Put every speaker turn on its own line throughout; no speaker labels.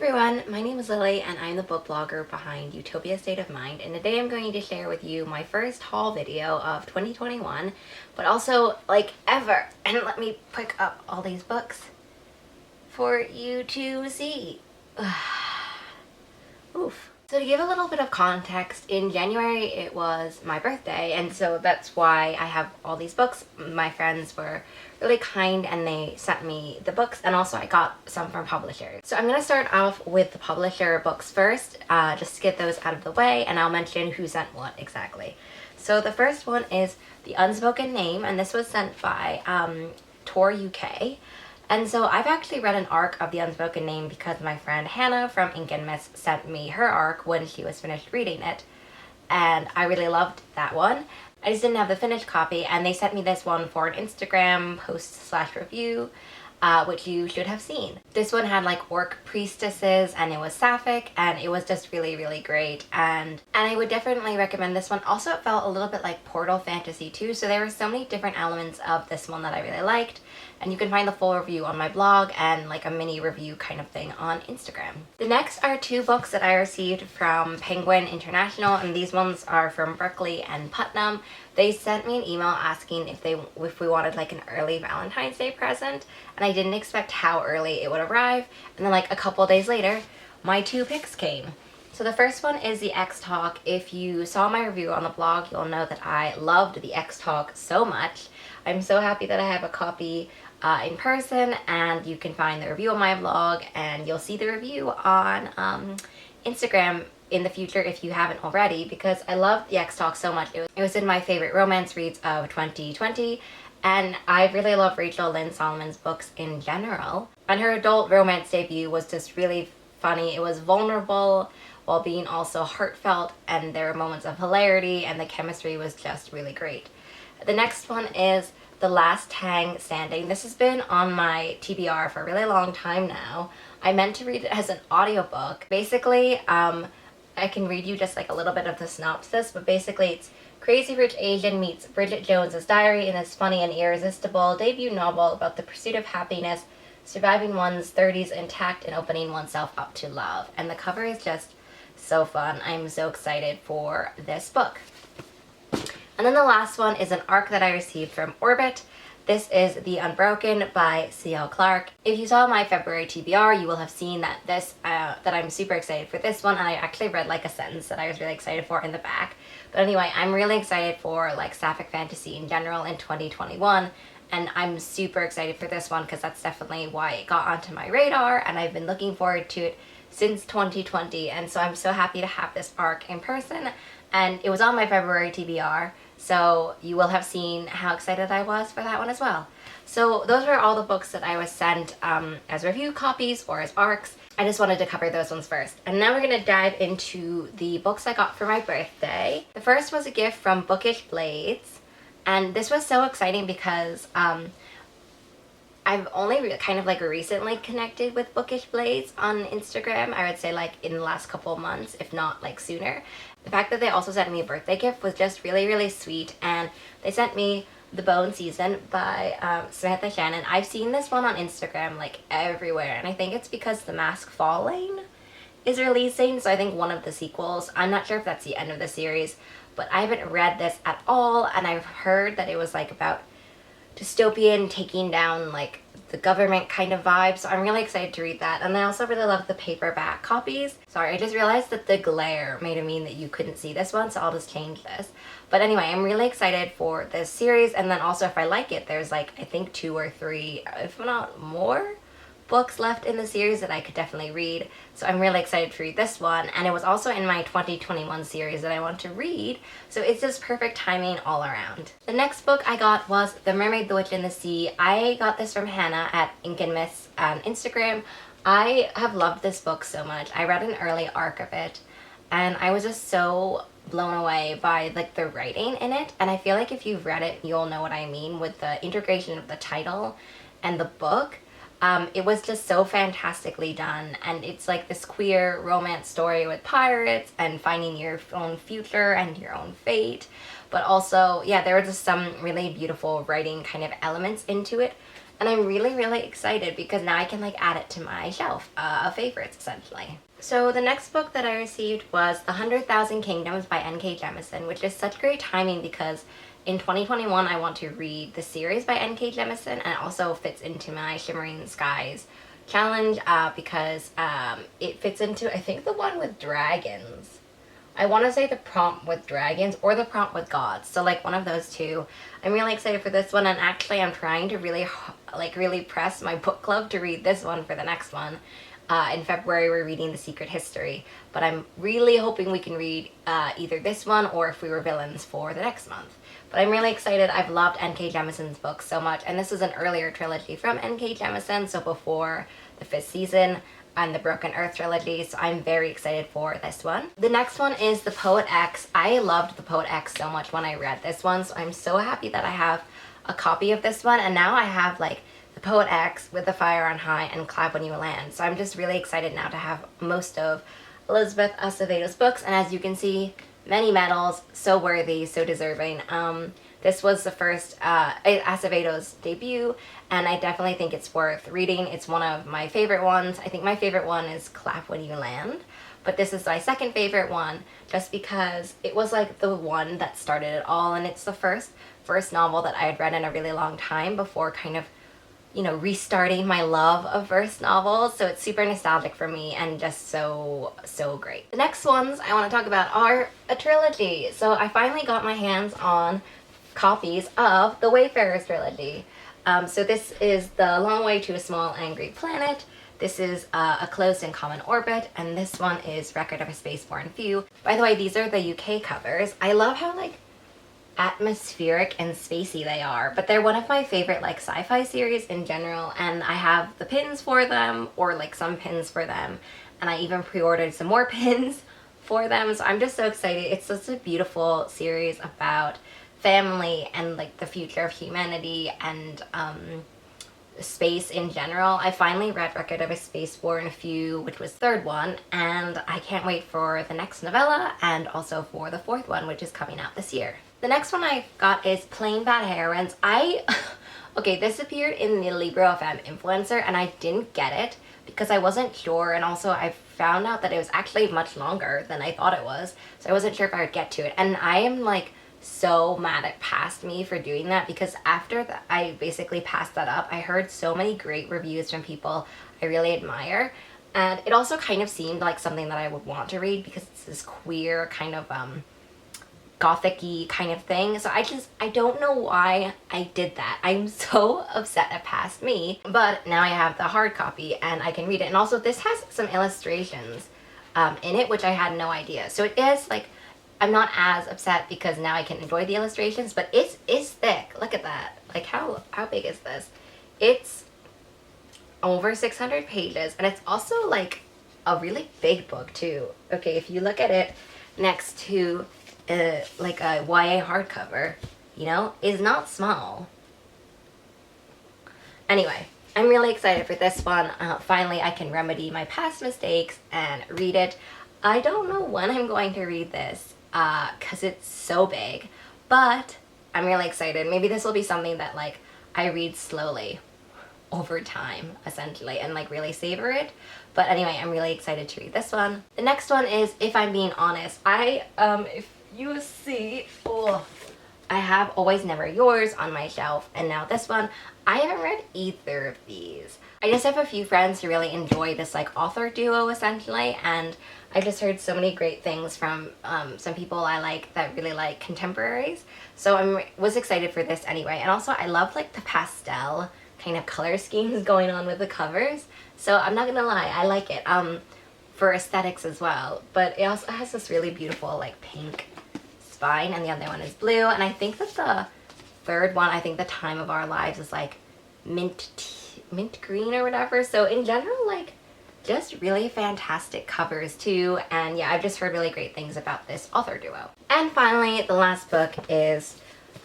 everyone, my name is Lily and I'm the book blogger behind Utopia State of Mind, and today I'm going to share with you my first haul video of 2021, but also like ever. And let me pick up all these books for you to see. Oof. So to give a little bit of context, in January it was my birthday, and so that's why I have all these books. My friends were really kind and they sent me the books, and also I got some from publishers. So I'm going to start off with the publisher books first, just to get those out of the way, and I'll mention who sent what exactly. So the first one is The Unspoken Name, and this was sent by Tor UK. And so I've actually read an arc of The Unspoken Name because my friend Hannah from Ink and Mist sent me her arc when she was finished reading it. And I really loved that one. I just didn't have the finished copy, and they sent me this one for an Instagram post/review, which you should have seen. This one had like orc priestesses, and it was sapphic, and it was just really, really great. And I would definitely recommend this one. Also, it felt a little bit like Portal Fantasy too, so there were so many different elements of this one that I really liked. And you can find the full review on my blog and like a mini review kind of thing on Instagram. The next are two books that I received from Penguin International, and these ones are from Berkeley and Putnam. They sent me an email asking if we wanted like an early Valentine's Day present, and I didn't expect how early it would arrive. And then like a couple days later, my two picks came. So the first one is the X-Talk. If you saw my review on the blog, you'll know that I loved the X-Talk so much. I'm so happy that I have a copy in person, and you can find the review on my blog, and you'll see the review on Instagram in the future if you haven't already, because I loved the X-Talk so much. It was in my favorite romance reads of 2020, and I really love Rachel Lynn Solomon's books in general. And her adult romance debut was just really funny. It was vulnerable while being also heartfelt, and there were moments of hilarity, and the chemistry was just really great. The next one is The Last Tang Standing. This has been on my TBR for a really long time now. I meant to read it as an audiobook. Basically, I can read you just like a little bit of the synopsis, but basically it's Crazy Rich Asian meets Bridget Jones's Diary in this funny and irresistible debut novel about the pursuit of happiness, surviving one's 30s intact, and opening oneself up to love. And the cover is just so fun. I'm so excited for this book. And then the last one is an arc that I received from Orbit. This is The Unbroken by C.L. Clark. If you saw my February TBR, you will have seen that that I'm super excited for this one, and I actually read like a sentence that I was really excited for in the back. But anyway, I'm really excited for like sapphic fantasy in general in 2021, and I'm super excited for this one because that's definitely why it got onto my radar, and I've been looking forward to it since 2020, and so I'm so happy to have this arc in person. And it was on my February TBR, so you will have seen how excited I was for that one as well. So those were all the books that I was sent as review copies or as arcs. I just wanted to cover those ones first. And now we're going to dive into the books I got for my birthday. The first was a gift from Bookish Blades, and this was so exciting because I've only kind of like recently connected with Bookish Blades on Instagram. I would say like in the last couple of months, if not like sooner. The fact that they also sent me a birthday gift was just really, really sweet, and they sent me The Bone Season by Samantha Shannon. I've seen this one on Instagram like everywhere, and I think it's because The Mask Falling is releasing, so I think one of the sequels. I'm not sure if that's the end of the series, but I haven't read this at all, and I've heard that it was like about dystopian taking down like the government kind of vibe, so I'm really excited to read that. And I also really love the paperback copies. Sorry, I just realized that the glare made it mean that you couldn't see this one, so I'll just change this. But anyway, I'm really excited for this series, and then also if I like it, there's like I think 2 or 3, if not more, books left in the series that I could definitely read. So I'm really excited to read this one, and it was also in my 2021 series that I want to read, so it's just perfect timing all around. The next book I got was The Mermaid, the Witch, and the Sea. I got this from Hannah at Ink and Mist on Instagram. I have loved this book so much. I read an early arc of it, and I was just so blown away by like the writing in it, and I feel like if you've read it, you'll know what I mean with the integration of the title and the book. It was just so fantastically done, and it's like this queer romance story with pirates and finding your own future and your own fate. But also, yeah, there were just some really beautiful writing kind of elements into it. And I'm really, really excited because now I can like add it to my shelf of favorites essentially. So the next book that I received was The 100,000 Kingdoms by N.K. Jemisin, which is such great timing because in 2021 I want to read the series by N.K. Jemisin, and it also fits into my Shimmering Skies challenge because it fits into, I think, the one with dragons. I want to say the prompt with dragons or the prompt with gods, so like one of those two. I'm really excited for this one, and actually I'm trying to really press my book club to read this one for the next one. In February we're reading The Secret History, but I'm really hoping we can read either this one or If We Were Villains for the next month. But I'm really excited. I've loved N.K. Jemisin's books so much, and this is an earlier trilogy from N.K. Jemisin, so before the 5th season and the Broken Earth trilogy, so I'm very excited for this one. The next one is The Poet X. I loved The Poet X so much when I read this one, so I'm so happy that I have a copy of this one, and now I have like The Poet X, With the Fire on High, and Clap When You Land. So I'm just really excited now to have most of Elizabeth Acevedo's books, and as you can see, many medals, so worthy, so deserving. This was the first Acevedo's debut, and I definitely think it's worth reading. It's one of my favorite ones. I think my favorite one is Clap When You Land, but this is my second favorite one just because it was like the one that started it all, and it's the first novel that I had read in a really long time before kind of, you know, restarting my love of verse novels, so it's super nostalgic for me and just so great. The next ones I want to talk about are a trilogy. So I finally got my hands on copies of the Wayfarers trilogy. So this is The Long Way to a Small Angry Planet, this is A Closed and Common Orbit, and this one is Record of a Spaceborne Few. By the way, these are the UK covers. I love how like atmospheric and spacey they are, but they're one of my favorite like sci-fi series in general, and I have the pins for them, or like some pins for them, and I even pre-ordered some more pins for them, so I'm just so excited. It's such a beautiful series about family and like the future of humanity and space in general. I finally read Record of a Spaceborne Few, which was the third one, and I can't wait for the next novella and also for the fourth one, which is coming out this year. The next one I got is Plain Bad Heroines. Okay, this appeared in the Libro.fm influencer, and I didn't get it because I wasn't sure, and also I found out that it was actually much longer than I thought it was, so I wasn't sure if I would get to it. And I am like so mad at Past Me for doing that, because after that I basically passed that up. I heard so many great reviews from people I really admire, and it also kind of seemed like something that I would want to read because it's this queer kind of gothic-y kind of thing. So I don't know why I did that. I'm so upset at Past Me, but now I have the hard copy and I can read it. And also this has some illustrations in it, which I had no idea. So it is like, I'm not as upset because now I can enjoy the illustrations, but it's thick. Look at that. Like how big is this? It's over 600 pages, and it's also like a really big book too. Okay, if you look at it next to like a YA hardcover, you know, is not small. Anyway, I'm really excited for this one. Finally, I can remedy my past mistakes and read it. I don't know when I'm going to read this because it's so big, but I'm really excited. Maybe this will be something that like I read slowly over time, essentially, and like really savor it. But anyway, I'm really excited to read this one. The next one is If I'm Being Honest. If you see, I have Always Never Yours on my shelf, and now this one. I haven't read either of these. I just have a few friends who really enjoy this like author duo essentially, and I just heard so many great things from some people I like that really like contemporaries. So I was excited for this anyway, and also I love like the pastel kind of color schemes going on with the covers. So I'm not gonna lie, I like it for aesthetics as well. But it also has this really beautiful like pink spine, and the other one is blue. And I think that the third one, I think The Time of Our Lives, is like mint green or whatever. So in general, like just really fantastic covers too. And yeah, I've just heard really great things about this author duo. And finally, the last book is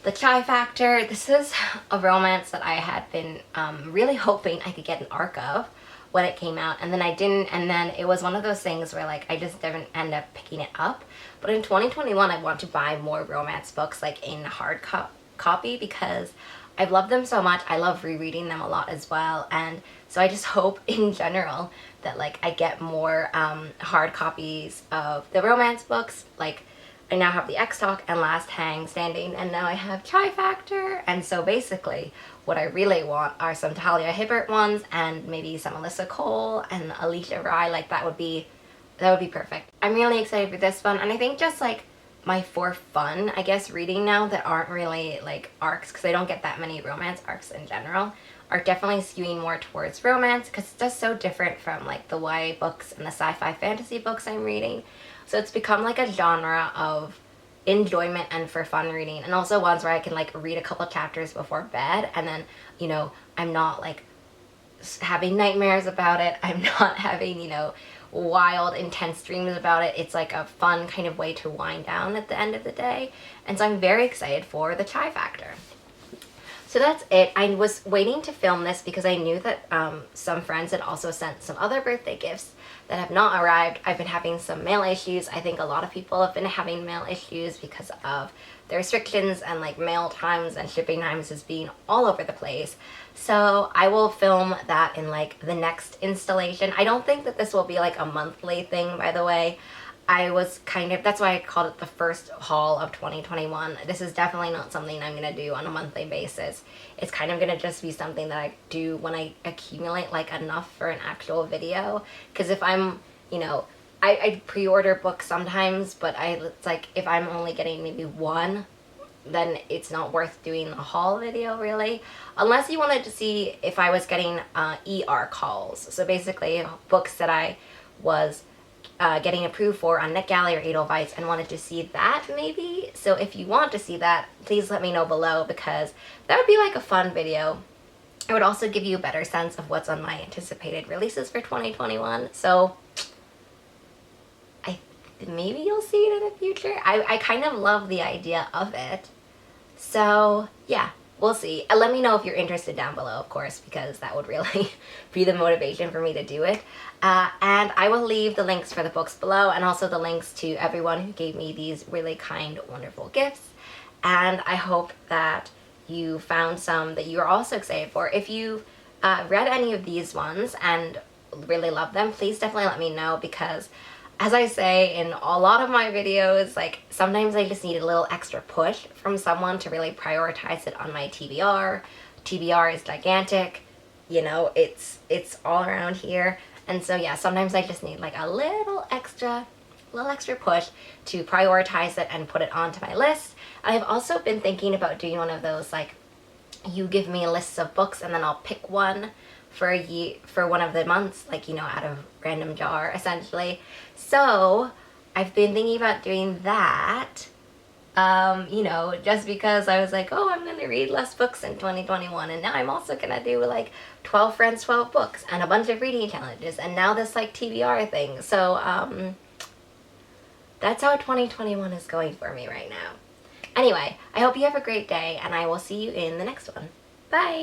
The Chai Factor. This is a romance that I had been really hoping I could get an arc of when it came out, and then I didn't, and then it was one of those things where like I just didn't end up picking it up. But in 2021 I want to buy more romance books like in hard copy, because I've loved them so much. I love rereading them a lot as well, and so I just hope in general that like I get more hard copies of the romance books. Like I now have the X Talk and Last Hang Standing, and now I have Chai Factor, and so basically what I really want are some Talia Hibbert ones and maybe some Alyssa Cole and Alicia Rye. Like that would be perfect. I'm really excited for this one, and I think just like my for fun, I guess, reading now that aren't really like arcs, because I don't get that many romance arcs in general, are definitely skewing more towards romance, because it's just so different from like the YA books and the sci-fi fantasy books I'm reading. So it's become like a genre of enjoyment and for fun reading, and also ones where I can like read a couple chapters before bed, and then, you know, I'm not like having nightmares about it. I'm not having, you know, wild intense dreams about it. It's like a fun kind of way to wind down at the end of the day, and so I'm very excited for the Chai Factor. So that's it. I was waiting to film this because I knew that some friends had also sent some other birthday gifts that have not arrived. I've been having some mail issues. I think a lot of people have been having mail issues because of the restrictions and like mail times and shipping times is being all over the place. So I will film that in like the next installation. I don't think that this will be like a monthly thing, by the way. I was kind of, that's why I called it the first haul of 2021. This is definitely not something I'm going to do on a monthly basis. It's kind of going to just be something that I do when I accumulate like enough for an actual video. Because if I'm, you know, I pre-order books sometimes, but it's like if I'm only getting maybe one, then it's not worth doing the haul video really. Unless you wanted to see if I was getting ER calls. So basically books that I was getting approved for on NetGalley or Edelweiss and wanted to see that maybe. So if you want to see that, please let me know below, because that would be like a fun video. It would also give you a better sense of what's on my anticipated releases for 2021. So maybe you'll see it in the future. I kind of love the idea of it. So yeah, we'll see. Let me know if you're interested down below, of course, because that would really be the motivation for me to do it. And I will leave the links for the books below, and also the links to everyone who gave me these really kind, wonderful gifts. And I hope that you found some that you are also excited for. If you've read any of these ones and really love them, please definitely let me know, because as I say in a lot of my videos, like sometimes I just need a little extra push from someone to really prioritize it on my TBR. TBR is gigantic, you know, it's all around here. And so yeah, sometimes I just need like a little extra push to prioritize it and put it onto my list. I've also been thinking about doing one of those, like, you give me lists of books and then I'll pick one for a year, for one of the months, like, you know, out of random jar essentially. So I've been thinking about doing that, you know, just because I was like, oh, I'm gonna read less books in 2021, and now I'm also gonna do like 12 friends 12 books and a bunch of reading challenges, and now this like TBR thing. So that's how 2021 is going for me right now. Anyway, I hope you have a great day, and I will see you in the next one. Bye!